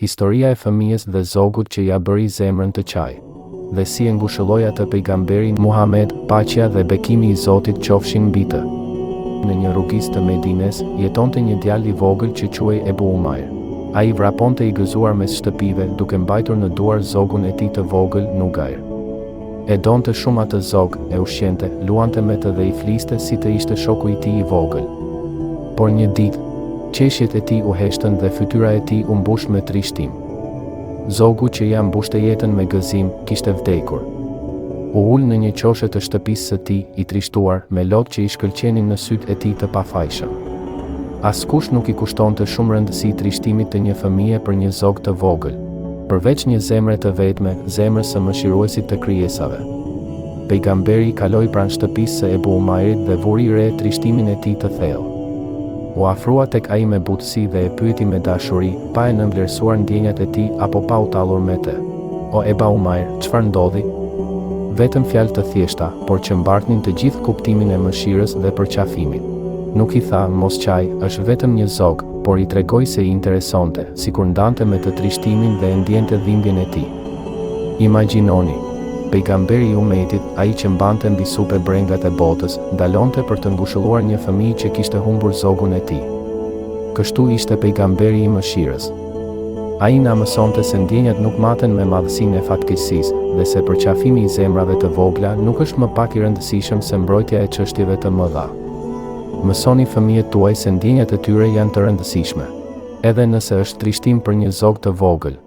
historia e fëmijës dhe zogut që ja bëri zemrën të qaj. Dhe si e ngushëlloi atë pejgamberin Muhammed, paqja dhe bekimi i Zotit qofshin mbi të. Në një rrugis të Medines, jetonte një djalë i vogël që quhej Ebu Umair. Ai vraponte i gëzuar mes shtëpive, duke mbajtur në duar zogun e tij të vogël Nugair. E donte shumë atë zog, e ushqente, luante me të dhe i fliste si të ishte shoku i tij i vogël. Por një ditë, qeshjet e tij u heshtën dhe fytyra e tij u mbush me trishtim. Zogu që ja mbushte jetën me gëzim, kishte vdekur. U ul në një qoshe të shtëpisë së tij, i trishtuar, me lot që i shkëlqenin në sytë e tij të pafajshëm. Askush nuk i kushtonte shumë rëndësi trishtimit të një fëmije për një zog të vogël, përveç një zemre të vetme, zemrës së mëshiruesit të krijesave. Pejgamberi kaloi pranë shtëpisë së Ebu Umairit dhe vuri re trishtimin e tij të thellë. U afrua tek ai me butësi dhe e pyeti me dashuri, pa e nënvlerësuar ndjenjat e tij apo pa u tallur me të. O Eba Umair, çfarë ndodhi? Vetëm fjalë të thjeshta, por që mbartnin të gjithë kuptimin e mëshirës dhe përqafimin. Nuk i tha, mos qaj, është vetëm një zog, por i tregoi se i interesonte, sikur ndante me të trishtimin dhe e ndjente dhimbjen e tij. Imagjinoni, pejgamberi i umetit, ai që mbante mbi supe brengat e botës, ndalonte për të ngushëlluar një fëmijë që kishte humbur zogun e tij. Kështu ishte pejgamberi i mëshirës. Ai na mësonte se ndjenjat nuk maten me madhësinë e fatkeqësisë, dhe se përqafimi i zemrave të vogla nuk është më pak i rëndësishëm se mbrojtja e çështjeve të mëdha. Mësoni fëmijët tuaj se ndjenjat e tyre janë të rëndësishme, edhe nëse është trishtim për një zog të vogël.